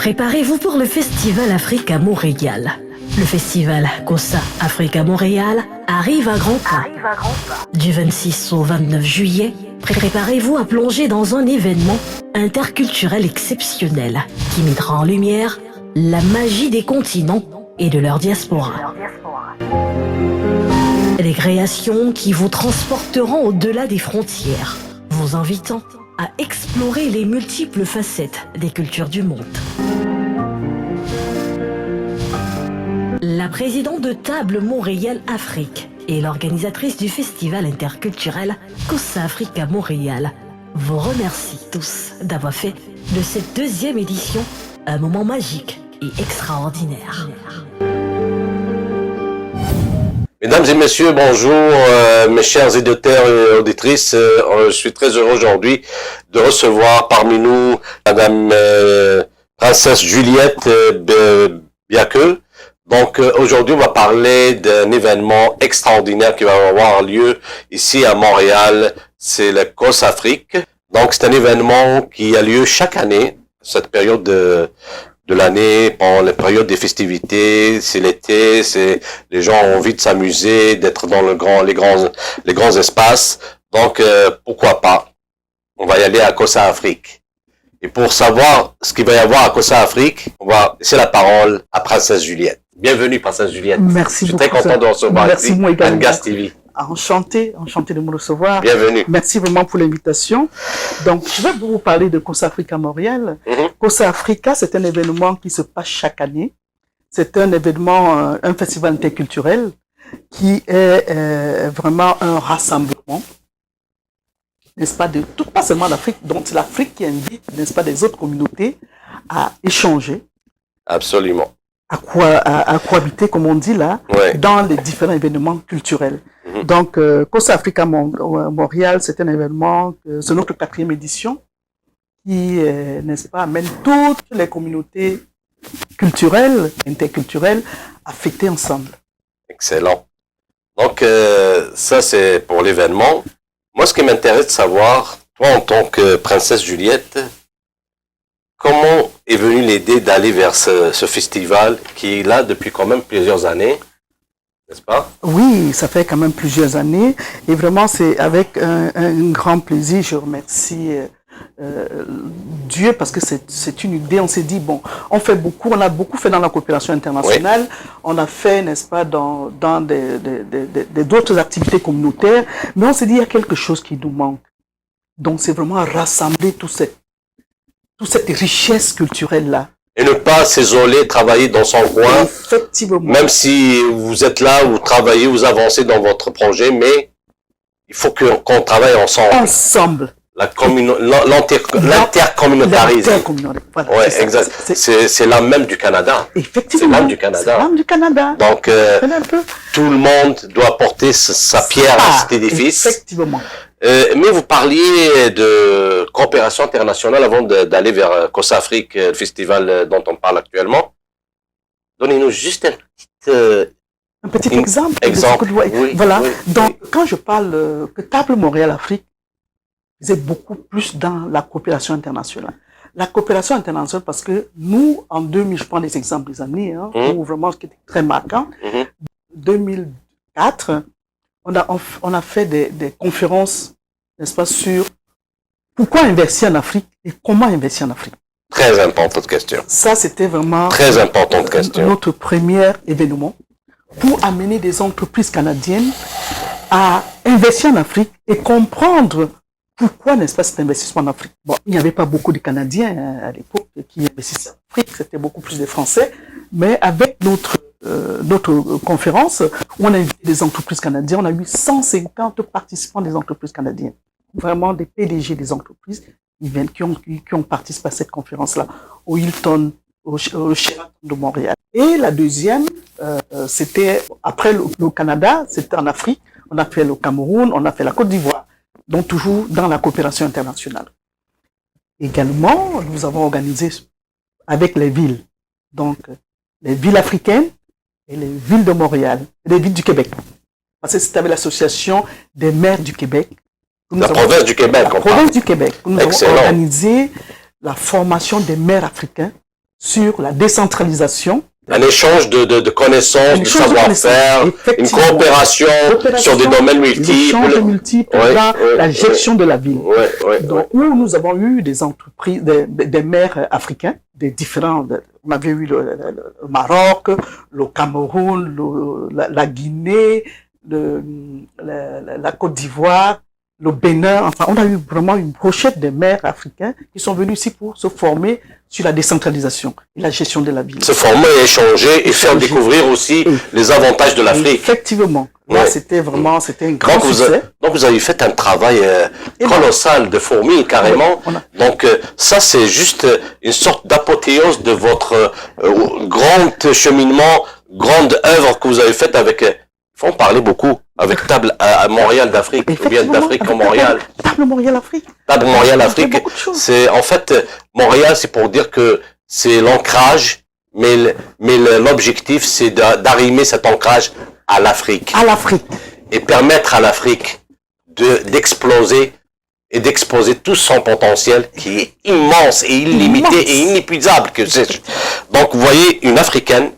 Préparez-vous pour le Festival Afrique à Montréal. Le festival Kossa Afrique à Montréal arrive à grands pas. Du 26 au 29 juillet, préparez-vous à plonger dans un événement interculturel exceptionnel qui mettra en lumière la magie des continents et de leur diaspora. Des créations qui vous transporteront au-delà des frontières, vous invitant à explorer les multiples facettes des cultures du monde. La présidente de Table Montréal Afrique et l'organisatrice du festival interculturel Kossa Afrique à Montréal vous remercie tous d'avoir fait de cette deuxième édition un moment magique et extraordinaire. Mesdames et messieurs, bonjour, mes chers éditeurs et auditrices. Je suis très heureux aujourd'hui de recevoir parmi nous Madame Princesse Juliette Biaqueux. Donc aujourd'hui, on va parler d'un événement extraordinaire qui va avoir lieu ici à Montréal. C'est le Kossa Afrique. Donc c'est un événement qui a lieu chaque année, cette période de l'année, pendant la période des festivités, c'est l'été, c'est les gens ont envie de s'amuser, d'être dans les grands espaces. Donc pourquoi pas? On va y aller à Kossa Afrique. Et pour savoir ce qu'il va y avoir à Kossa Afrique, on va laisser la parole à Princesse Juliette. Bienvenue Princesse Juliette. Merci beaucoup. Je suis très content de recevoir ici Angas TV. Enchanté de me recevoir. Bienvenue. Merci vraiment pour l'invitation. Donc, je vais vous parler de Kossa Afrique à Montréal. Kossa Africa, c'est un événement qui se passe chaque année. C'est un événement, un festival interculturel qui est vraiment un rassemblement, n'est-ce pas, de tout, pas seulement l'Afrique, donc c'est l'Afrique qui invite, n'est-ce pas, des autres communautés à échanger. Absolument. À cohabiter, comme on dit là, ouais, dans les différents événements culturels. Donc, Kossa Afrique à Montréal, c'est un événement, c'est notre 4e édition, qui, n'est-ce pas, amène toutes les communautés culturelles, interculturelles, affectées ensemble. Excellent. Donc, ça, c'est pour l'événement. Moi, ce qui m'intéresse de savoir, toi, en tant que Princesse Juliette, comment est venue l'idée d'aller vers ce festival qui est là depuis quand même plusieurs années, n'est-ce pas? Oui, ça fait quand même plusieurs années. Et vraiment, c'est avec un grand plaisir. Je remercie Dieu parce que c'est une idée. On s'est dit, bon, on a beaucoup fait dans la coopération internationale. Oui. On a fait, n'est-ce pas, dans d'autres activités communautaires. Mais on s'est dit, il y a quelque chose qui nous manque. Donc, c'est vraiment rassembler toute cette richesse culturelle-là. Et ne pas s'isoler, travailler dans son coin. Effectivement. Même si vous êtes là, vous travaillez, vous avancez dans votre projet, mais il faut qu'on travaille ensemble. Ensemble. L'intercommunautarisme. Voilà, ouais, exact. C'est l'âme même du Canada. Effectivement. C'est l'âme du Canada. C'est l'âme du Canada. Donc, tout le monde doit apporter sa pierre à cet édifice. Effectivement. Mais vous parliez de coopération internationale avant d'aller vers Kossa Afrique, le festival dont on parle actuellement. Donnez-nous juste un petit exemple. Oui, voilà. Oui, donc, quand je parle que Table Montréal Afrique, c'est beaucoup plus dans la coopération internationale. La coopération internationale, parce que nous, en 2000, je prends des exemples des années, où vraiment, ce qui était très marquant, 2004, on a fait des conférences, n'est-ce pas, sur pourquoi investir en Afrique et comment investir en Afrique. Très importante question. Ça, c'était vraiment très importante question. Notre premier événement pour amener des entreprises canadiennes à investir en Afrique et comprendre pourquoi, n'est-ce pas, cet investissement en Afrique. Bon, il n'y avait pas beaucoup de Canadiens à l'époque qui investissaient en Afrique, c'était beaucoup plus des Français, mais avec notre conférence, où on a invité des entreprises canadiennes, on a eu 150 participants des entreprises canadiennes. Vraiment des PDG des entreprises qui ont participé à cette conférence-là, au Hilton, au Sheraton de Montréal. Et la deuxième, c'était, après le Canada, c'était en Afrique, on a fait le Cameroun, on a fait la Côte d'Ivoire, donc toujours dans la coopération internationale. Également, nous avons organisé avec les villes, donc les villes africaines, et les villes de Montréal, et les villes du Québec. Parce que c'était avec l'association des maires du Québec. La province du Québec. La province du Québec. Nous avons organisé la formation des maires africains sur la décentralisation. Un échange de connaissances, de savoir-faire, une coopération sur des domaines multiples. La gestion de la ville. Donc, où nous avons eu des entreprises, des maires africains, des différents, on avait eu le Maroc, le Cameroun, la Guinée, la Côte d'Ivoire, le Bénin. Enfin, on a eu vraiment une brochette de maires africains qui sont venus ici pour se former sur la décentralisation et la gestion de la ville. Se former, échanger et faire découvrir aussi les avantages de l'Afrique. Effectivement. Là, c'était un grand succès. Donc, vous avez fait un travail colossal de fourmi, carrément. Donc, ça, c'est juste une sorte d'apothéose de votre grand cheminement, grande œuvre que vous avez faite avec... Il faut en parler beaucoup avec Table à Montréal d'Afrique, ou bien d'Afrique en Montréal. Table Montréal Afrique. Table Montréal Afrique, c'est en fait Montréal, c'est pour dire que c'est l'ancrage, mais l'objectif c'est d'arrimer cet ancrage à l'Afrique. À l'Afrique. Et permettre à l'Afrique d'exploser et d'exposer tout son potentiel qui est immense et illimité et inépuisable. Donc vous voyez une Africaine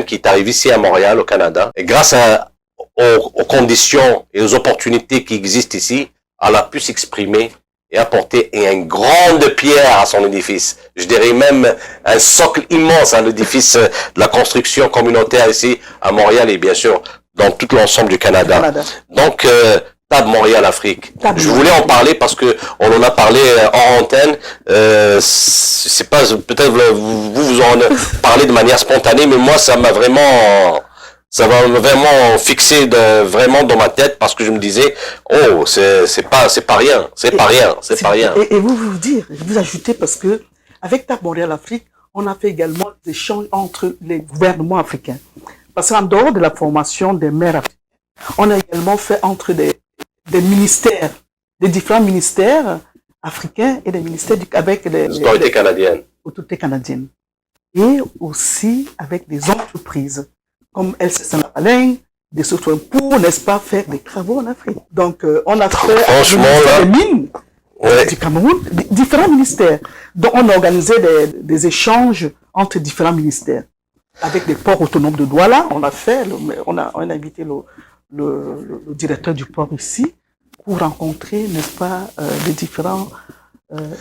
qui est arrivée ici à Montréal, au Canada, et grâce aux conditions et aux opportunités qui existent ici, elle a pu s'exprimer et apporter une grande pierre à son édifice. Je dirais même un socle immense à l'édifice de la construction communautaire ici à Montréal et bien sûr dans tout l'ensemble du Canada. Donc, Table Montréal Afrique. Je voulais en parler parce que on en a parlé en antenne. C'est pas peut-être vous en parlez de manière spontanée, mais moi ça m'a vraiment fixé vraiment dans ma tête parce que je me disais c'est pas rien. Et vous ajoutez parce que avec Table Montréal Afrique, on a fait également des échanges entre les gouvernements africains. Parce qu'en dehors de la formation des maires africains, on a également fait entre des ministères, des différents ministères africains et des ministères avec les autorités canadiennes. Et aussi avec des entreprises comme LCC Lapalin, des softwares pour, n'est-ce pas, faire des travaux en Afrique. Donc, on a fait des mines du Cameroun, différents ministères. Donc, on a organisé des échanges entre différents ministères. Avec des ports autonomes de Douala, on a invité le directeur du port ici pour rencontrer, n'est-ce pas, les différentes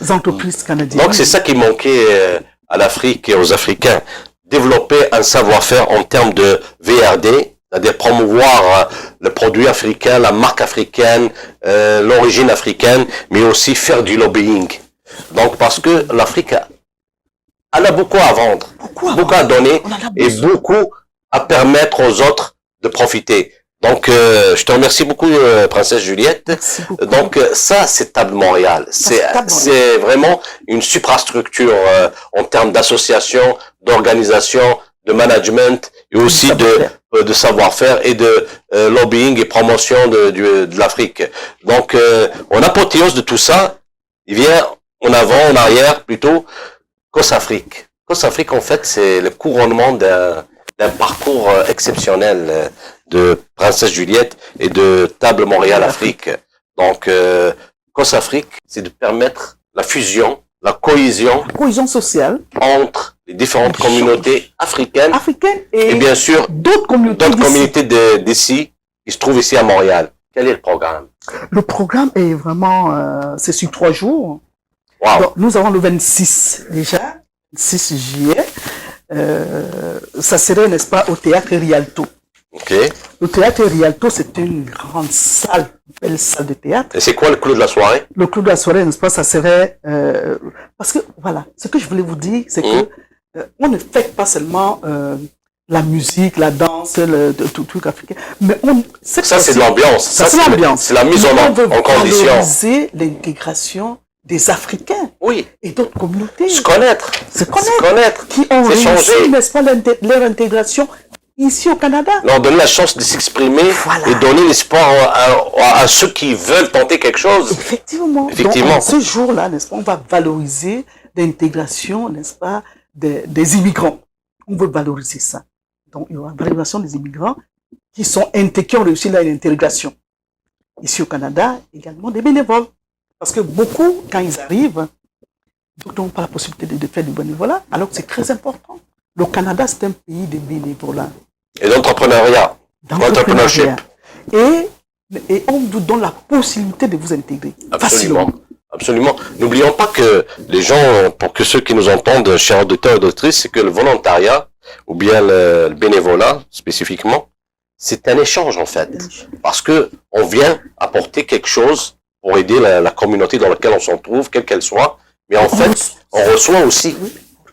entreprises canadiennes. Donc c'est ça qui manquait à l'Afrique et aux Africains, développer un savoir-faire en termes de VRD, c'est-à-dire promouvoir le produit africain, la marque africaine, l'origine africaine, mais aussi faire du lobbying. Donc parce que l'Afrique elle a beaucoup à vendre, beaucoup à donner et beaucoup à permettre aux autres de profiter. Donc, je te remercie beaucoup, Princesse Juliette. Donc, ça, c'est Table Montréal. C'est vraiment une suprastructure en termes d'association, d'organisation, de management et aussi de savoir-faire et de lobbying et promotion de l'Afrique. Donc, en apothéose de tout ça, il vient en avant, en arrière plutôt, COSAFRIC. COSAFRIC, en fait, c'est le couronnement d'un parcours exceptionnel de Princesse Juliette et de Table Montréal Afrique. Donc, COSAFRIC, c'est de permettre la fusion, la cohésion sociale entre les différentes communautés africaines et bien sûr d'autres communautés d'ici qui se trouvent ici à Montréal. Quel est le programme? Le programme est vraiment, c'est sur 3 jours. Wow. Donc, nous avons le 26 déjà, 6 juillet. Ça serait, n'est-ce pas, au théâtre Rialto. Okay. Le théâtre Rialto, c'est une grande salle, une belle salle de théâtre. Et c'est quoi le clou de la soirée? Le clou de la soirée, n'est-ce pas, ça serait... parce que, voilà, ce que je voulais vous dire, c'est que on ne fait pas seulement la musique, la danse, tout truc africain, mais ça, c'est de l'ambiance. Ça, c'est l'ambiance. C'est la mise en condition. On veut valoriser l'intégration des Africains et d'autres communautés. Se connaître. Qui ont réussi, n'est-ce pas, leur intégration ici au Canada. Leur donner la chance de s'exprimer et donner l'espoir à ceux qui veulent tenter quelque chose. Effectivement. Donc, ce jour-là, n'est-ce pas, on va valoriser l'intégration, n'est-ce pas, des immigrants. On veut valoriser ça. Donc, il y aura une valorisation des immigrants qui ont réussi l'intégration. Ici au Canada, également des bénévoles. Parce que beaucoup, quand ils arrivent, Ils n'ont pas la possibilité de faire du bénévolat, alors que c'est très important. Le Canada, c'est un pays de bénévolat. Et d'entrepreneuriat. D'entrepreneurship. Et on vous donne la possibilité de vous intégrer. Absolument. Facilement. Absolument. N'oublions pas que les gens, pour que ceux qui nous entendent, chers auditeurs et auditrices, c'est que le volontariat, ou bien le bénévolat, spécifiquement, c'est un échange, en fait. Parce que on vient apporter quelque chose pour aider la communauté dans laquelle on se trouve, quelle qu'elle soit. Mais en fait, on reçoit aussi.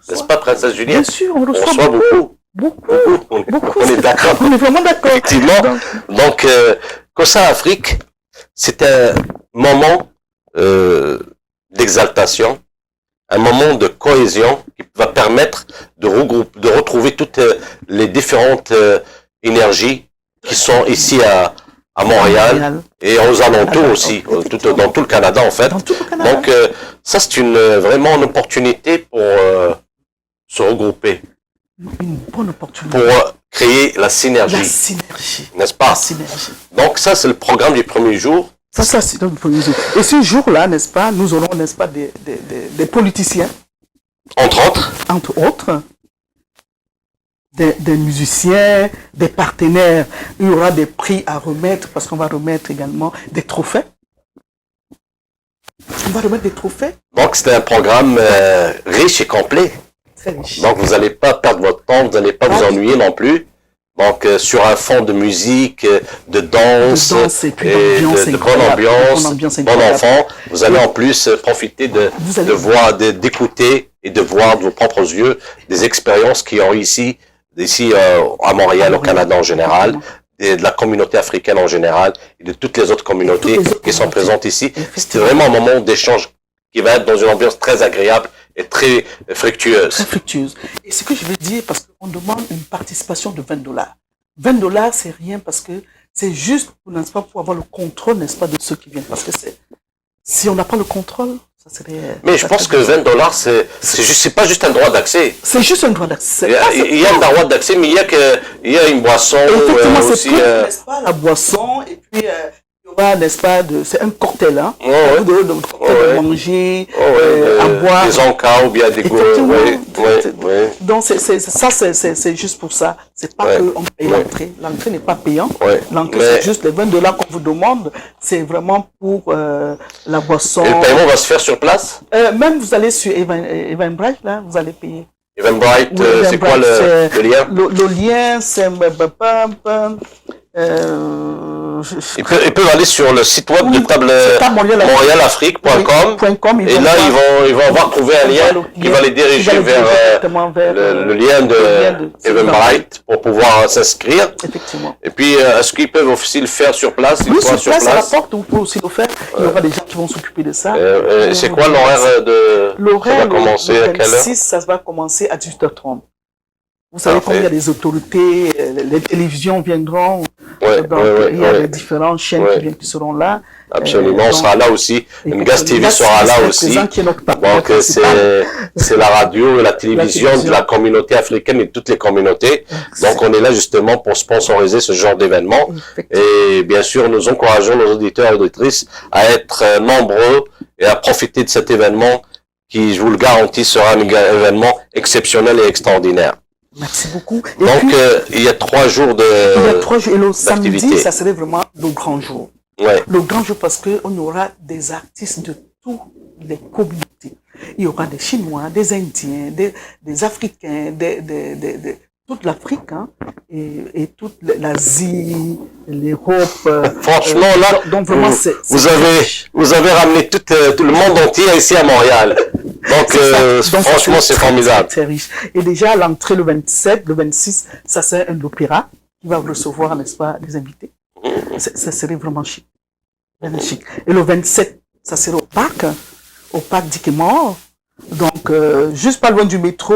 N'est-ce pas, Princesse Juliette? Bien sûr, on reçoit beaucoup. Beaucoup. On est d'accord. On est vraiment d'accord. Effectivement. Donc, COSA Afrique, c'est un moment d'exaltation, un moment de cohésion qui va permettre de retrouver toutes les différentes énergies qui sont ici à Montréal et aux alentours aussi, dans tout le Canada en fait. Donc, ça c'est vraiment une opportunité pour se regrouper. Une bonne opportunité. Pour créer la synergie. La synergie. N'est-ce pas? La synergie. Donc ça, c'est le programme du premier jour. Ça, c'est le premier jour. Et ce jour-là, n'est-ce pas, nous aurons, n'est-ce pas, des politiciens. Entre autres. Des musiciens, des partenaires. Il y aura des prix à remettre, parce qu'on va remettre également des trophées. On va remettre des trophées. Donc, c'est un programme riche et complet. Très riche. Donc, vous n'allez pas perdre votre temps, vous n'allez pas vous ennuyer non plus. Donc, sur un fond de musique, de danse, et puis de bonne ambiance, bon enfant, vous allez en plus profiter de voir, d'écouter et de voir de vos propres yeux des expériences qui ont ici à Montréal, au Canada en général, et de la communauté africaine en général, et de toutes les autres communautés qui sont présentes ici. C'est vraiment un moment d'échange qui va être dans une ambiance très agréable et très fructueuse. Très fructueuse. Et ce que je veux dire, parce qu'on demande une participation de $20. $20, c'est rien parce que c'est juste, n'est-ce pas, pour avoir le contrôle, n'est-ce pas, de ceux qui viennent. Parce que si on n'a pas le contrôle, ça serait... Mais je pense que $20, c'est pas juste un droit d'accès. C'est juste un droit d'accès. Il y a un droit d'accès, mais il y a une boisson. Effectivement, c'est aussi, n'est-ce pas, la boisson, et puis... n'est-ce pas, c'est un cocktail, hein. De manger, à boire. Des encas ou bien des goûts. Donc, c'est juste pour ça. C'est pas qu'on paye l'entrée. L'entrée n'est pas payante. L'entrée, c'est juste les $20 qu'on vous demande. C'est vraiment pour la boisson. Et le paiement va se faire sur place? Même vous allez sur Eventbrite, là, vous allez payer. Eventbrite, c'est quoi le lien? Le lien, c'est... Ils peuvent aller sur le site web de montrealafrique.com et là ils vont avoir trouvé un lien qui va les diriger vers le lien de Eventbrite pour pouvoir s'inscrire. Effectivement. Et puis est-ce qu'ils peuvent aussi le faire sur place? Oui, sur place, à la porte, vous pouvez aussi le faire. Il y aura des gens qui vont s'occuper de ça. C'est quoi l'horaire de... L'horaire, ça va commencer à quelle heure? Ça va commencer à 18h30. Vous savez, comme il y a des autorités, les télévisions viendront, il y a des différentes chaînes qui seront là. Absolument, on sera là aussi. Une Gaz TV sera là aussi. Donc, c'est la radio et la télévision de la communauté africaine et de toutes les communautés. Donc, on est là justement pour sponsoriser ce genre d'événement. Et bien sûr, nous encourageons nos auditeurs et auditrices à être nombreux et à profiter de cet événement qui, je vous le garantis, sera un événement exceptionnel et extraordinaire. Merci beaucoup. Et donc, puis, il y a 3 jours de... Il y a 3 jours. Et le samedi, ça serait vraiment le grand jour. Ouais. Le grand jour parce qu'on aura des artistes de toutes les communautés. Il y aura des Chinois, des Indiens, des Africains, toute l'Afrique, hein, et toute l'Asie, l'Europe. Franchement, là, donc vraiment, vous avez ramené tout le monde entier ici à Montréal. Donc franchement, c'est formidable. Très riche. Et déjà, l'entrée le 27, le 26, ça c'est un opéra qui va recevoir, n'est-ce pas, des invités. Ça serait vraiment chic. Vraiment chic. Et le 27, ça serait au parc Dikemore. Donc, juste pas loin du métro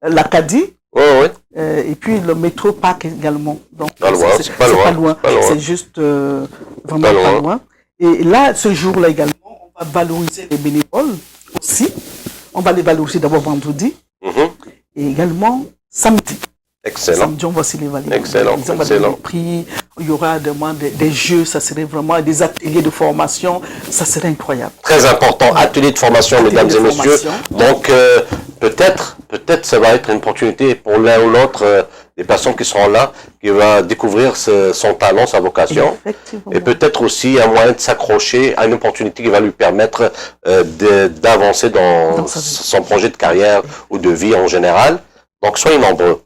l'Acadie. Et puis le métro Parc également. Donc, c'est pas loin. C'est juste vraiment pas loin. Et là, ce jour-là également, on va valoriser les bénévoles aussi. On va les valoriser d'abord vendredi et également samedi. Excellent. Samedi, on va aussi les valider. Excellent, On va donner des prix, il y aura des jeux, ça serait vraiment des ateliers de formation, ça serait incroyable. Très important, atelier de formation, mesdames et messieurs. Donc, peut-être ça va être une opportunité pour l'un ou l'autre des personnes qui seront là, qui va découvrir son talent, sa vocation. Et peut-être aussi un moyen de s'accrocher à une opportunité qui va lui permettre d'avancer dans son projet de carrière ou de vie en général. Donc, soyez nombreux.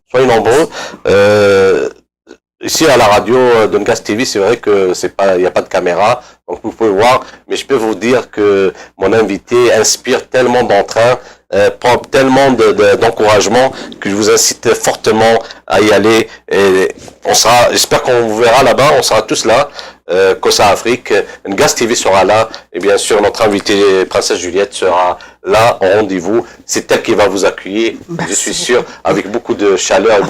Ici, à la radio Doncast TV, c'est vrai que il n'y a pas de caméra, donc vous pouvez voir, mais je peux vous dire que mon invité inspire tellement d'entrain, prend tellement d'encouragement que je vous incite fortement à y aller. Et j'espère qu'on vous verra là-bas, on sera tous là. COSA Afrique, Doncast TV sera là, et bien sûr notre invitée Princesse Juliette sera là en rendez-vous. C'est elle qui va vous accueillir, je suis sûr, avec beaucoup de chaleur et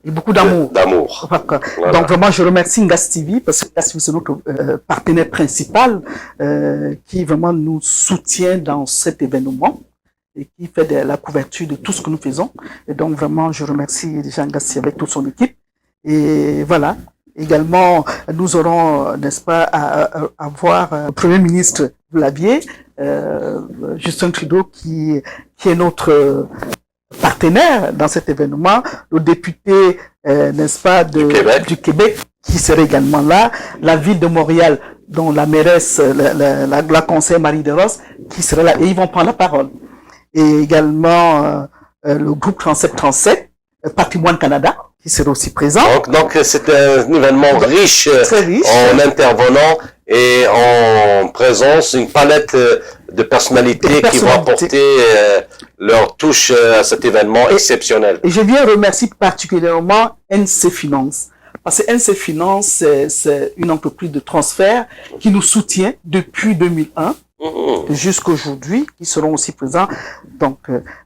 beaucoup d'amour. Voilà. Donc vraiment, je remercie Doncast TV parce que Doncast TV c'est notre partenaire principal qui vraiment nous soutient dans cet événement et qui fait de la couverture de tout ce que nous faisons. Et donc vraiment, je remercie déjà Doncast TV avec toute son équipe. Et voilà. Également, nous aurons, n'est-ce pas, à voir le Premier ministre Blavier, Justin Trudeau, qui est notre partenaire dans cet événement, le député, n'est-ce pas, du Québec, qui serait également là, la ville de Montréal, dont la mairesse, la conseillère Marie Deros, qui serait là, et ils vont prendre la parole. Et également, le groupe 3737, Patrimoine Canada, qui serait aussi présent. Donc c'est un événement riche, en intervenants et en présence, une palette de personnalités qui vont apporter leur touche à cet événement exceptionnel. Et je viens remercier particulièrement NC Finance. Parce que NC Finance, c'est une entreprise de transfert qui nous soutient depuis 2001. Jusqu'à aujourd'hui, qui seront aussi présents. Donc,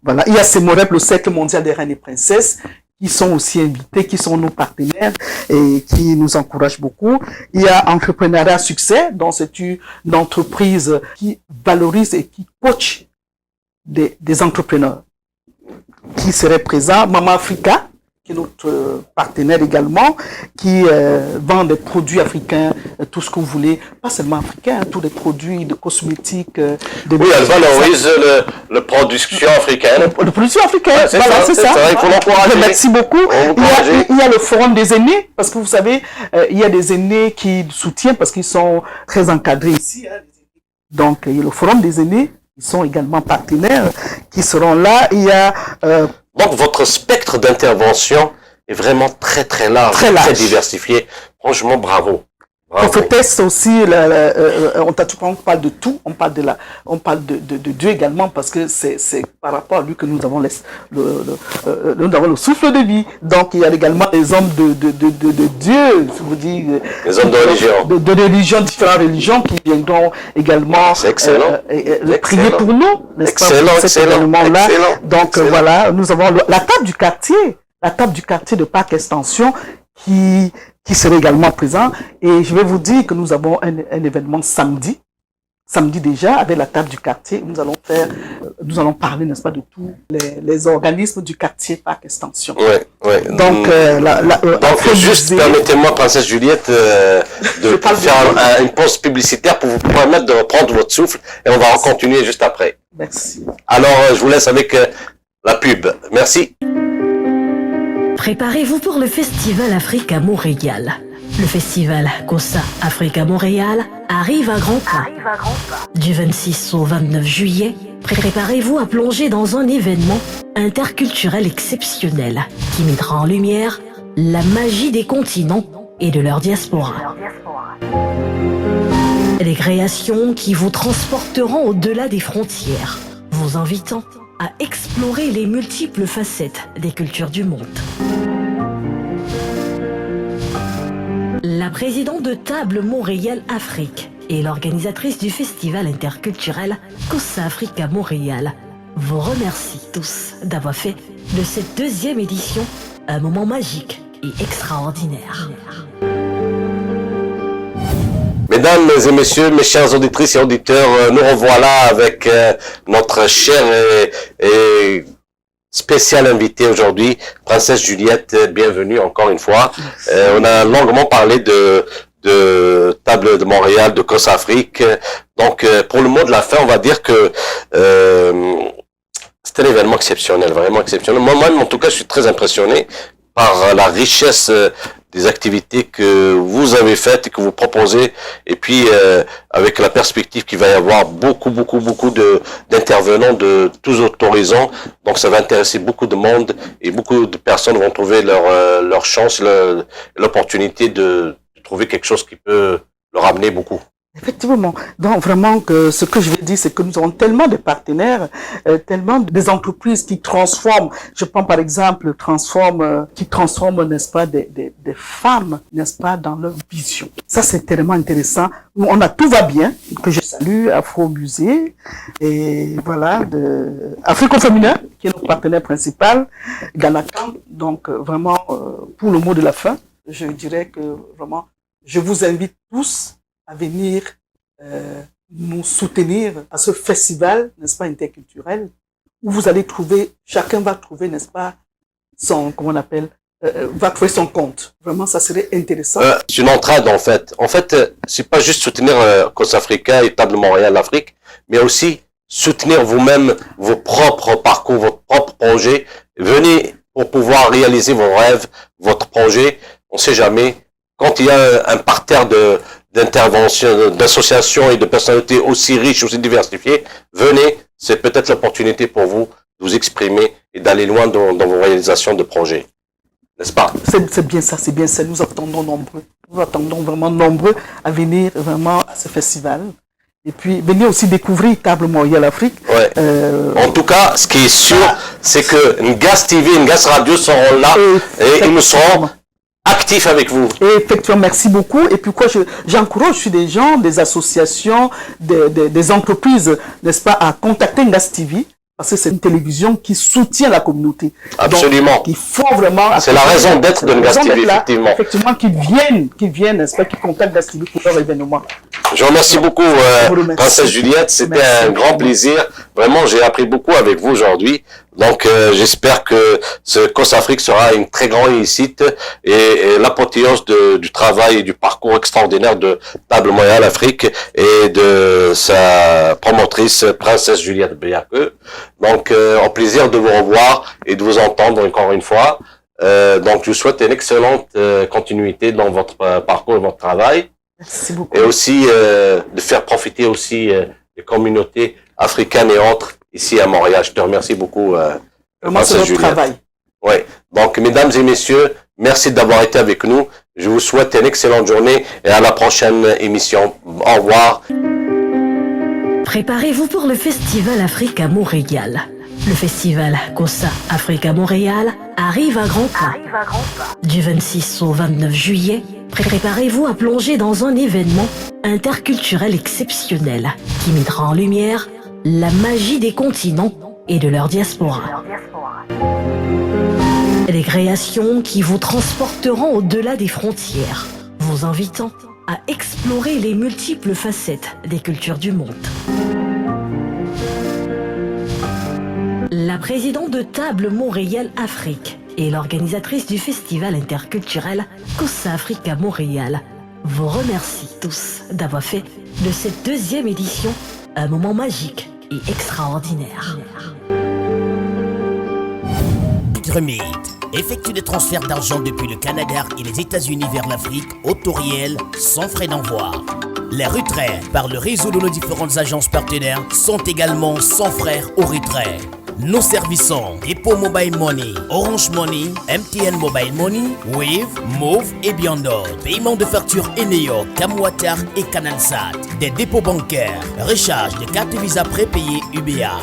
voilà. Il y a CEMOREP, le Cercle mondial des reines et princesses, qui sont aussi invités, qui sont nos partenaires et qui nous encouragent beaucoup. Il y a Entrepreneuriat à Succès, dont c'est une entreprise qui valorise et qui coach des entrepreneurs qui seraient présents. Maman Africa, qui est notre partenaire également, qui vend des produits africains, tout ce que vous voulez, pas seulement africains, tous les produits de cosmétiques. Oui, elle valorise la production africaine. La production africaine, ouais, voilà, c'est ça. Il faut l'encourager. Merci beaucoup. Il y a le forum des aînés, parce que vous savez, il y a des aînés qui soutiennent parce qu'ils sont très encadrés ici. Hein. Donc, il y a le forum des aînés, ils sont également partenaires, qui seront là. Il y a... Donc, votre spectre d'intervention est vraiment très, très large, très diversifié. Franchement, bravo. Prophétesse aussi, on parle de tout, on parle de Dieu également, parce que c'est par rapport à lui que nous avons le souffle de vie. Donc, il y a également des hommes de Dieu, je vous dis. Des hommes de religion. De religions, différentes religions qui viendront également prier pour nous. Excellent. Donc, voilà, nous avons la table du quartier de Parc Extension qui serait également présent. Et je vais vous dire que nous avons un événement samedi déjà, avec la table du quartier. Nous allons parler, n'est-ce pas, de tous les organismes du quartier Parc Extension. Ouais. Donc, juste permettez-moi, Princesse Juliette, de faire une pause publicitaire pour vous permettre de reprendre votre souffle et on va en continuer juste après. Merci. Alors, je vous laisse avec la pub. Merci. Préparez-vous pour le Festival Afrique à Montréal. Le festival COSA Afrique à Montréal arrive à grands pas. Du 26 au 29 juillet, préparez-vous à plonger dans un événement interculturel exceptionnel qui mettra en lumière la magie des continents et de leur diaspora. Des créations qui vous transporteront au-delà des frontières, vous invitant à explorer les multiples facettes des cultures du monde. La présidente de Table Montréal Afrique et l'organisatrice du festival interculturel COSA Afrique à Montréal vous remercie tous d'avoir fait de cette deuxième édition un moment magique et extraordinaire. Mesdames et messieurs, mes chers auditrices et auditeurs, nous revoilà avec notre cher et spécial invité aujourd'hui, Princesse Juliette, bienvenue encore une fois. On a longuement parlé de Table de Montréal, de COS Afrique. Donc, pour le mot de la fin, on va dire que c'était un événement exceptionnel, vraiment exceptionnel. Moi-même, en tout cas, je suis très impressionné par la richesse des activités que vous avez faites et que vous proposez, et puis avec la perspective qu'il va y avoir beaucoup d'intervenants de tous horizons, donc ça va intéresser beaucoup de monde et beaucoup de personnes vont trouver leur chance, l'opportunité de trouver quelque chose qui peut leur amener beaucoup. Effectivement. Donc vraiment que ce que je veux dire, c'est que nous avons tellement de partenaires, tellement des entreprises qui transforment. Je prends par exemple qui transforment, n'est-ce pas, des femmes, n'est-ce pas, dans leur vision. Ça c'est tellement intéressant. On a Tout va bien, que je salue, Afro Musée, et voilà, Afrique Féminin, qui est notre partenaire principal, Ganakan. Donc vraiment, pour le mot de la fin, je dirais que vraiment, je vous invite tous à venir nous soutenir à ce festival, n'est-ce pas, interculturel, où vous allez trouver, chacun va trouver, n'est-ce pas, va trouver son compte. Vraiment, ça serait intéressant. C'est une entrade, en fait. En fait, c'est pas juste soutenir COS Africa et Table Montréal Afrique, mais aussi soutenir vous-même vos propres parcours, votre propre projet. Venez pour pouvoir réaliser vos rêves, votre projet. On sait jamais. Quand il y a un parterre d'intervention, d'associations et de personnalités aussi riches, aussi diversifiées, venez, c'est peut-être l'opportunité pour vous de vous exprimer et d'aller loin dans vos réalisations de projets. N'est-ce pas? C'est bien ça, c'est bien ça. Nous attendons nombreux. Nous attendons vraiment nombreux à venir vraiment à ce festival. Et puis, venez aussi découvrir Table Montréal Afrique. Ouais. En tout cas, ce qui est sûr, c'est que Ngas TV, Ngas Radio seront là et ils nous seront actif avec vous. Et effectivement, merci beaucoup. Et puis quoi, j'encourage des gens, des associations, des entreprises, n'est-ce pas, à contacter Ngas TV, parce que c'est une télévision qui soutient la communauté. Absolument. Donc, il faut vraiment... C'est la raison d'être de Ngas TV, effectivement. Effectivement, qu'ils viennent, n'est-ce pas, qu'ils contactent Ngas TV pour leur événement. Je vous remercie beaucoup, Princesse Juliette. C'était un grand plaisir. Vraiment, j'ai appris beaucoup avec vous aujourd'hui. Donc, j'espère que ce COS Afrique sera une très grande réussite et l'apothéose du travail et du parcours extraordinaire de Table Montréal Afrique et de sa promotrice, Princesse Juliette Béaqueux. Donc, au plaisir de vous revoir et de vous entendre encore une fois. Donc, je vous souhaite une excellente continuité dans votre parcours et votre travail. Merci beaucoup. Et aussi de faire profiter aussi les communautés africaines et autres ici à Montréal. Je te remercie beaucoup. Moi, c'est notre travail. Oui. Donc, mesdames et messieurs, merci d'avoir été avec nous. Je vous souhaite une excellente journée et à la prochaine émission. Au revoir. Préparez-vous pour le Festival Afrique à Montréal. Le festival COSA Afrique à Montréal arrive à grands pas. Du 26 au 29 juillet, préparez-vous à plonger dans un événement interculturel exceptionnel qui mettra en lumière la magie des continents et de leur diaspora. Des créations qui vous transporteront au-delà des frontières, vous invitant à explorer les multiples facettes des cultures du monde. La présidente de Table Montréal Afrique et l'organisatrice du festival interculturel COSA Afrique à Montréal vous remercie tous d'avoir fait de cette deuxième édition un moment magique et extraordinaire. Remit effectue des transferts d'argent depuis le Canada et les États-Unis vers l'Afrique au taux réel sans frais d'envoi. Les retraits par le réseau de nos différentes agences partenaires sont également sans frais au retrait. Nous servissons Dépôt Mobile Money, Orange Money, MTN Mobile Money, Wave, Move et bien d'autres. Paiement de factures Eneo, Camwater et Canalsat. Des dépôts bancaires, recharge de cartes Visa prépayées UBA.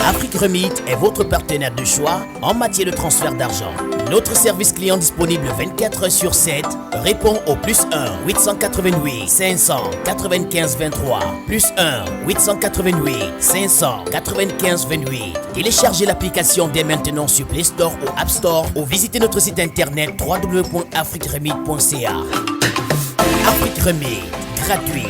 Afrique Remit est votre partenaire de choix en matière de transfert d'argent. Notre service client disponible 24 heures sur 7 répond au plus 1 888 595 23 plus 1 888 595 28. Téléchargez l'application dès maintenant sur Play Store ou App Store ou visitez notre site internet www.afriqueremit.ca. Afrique Remit, gratuit.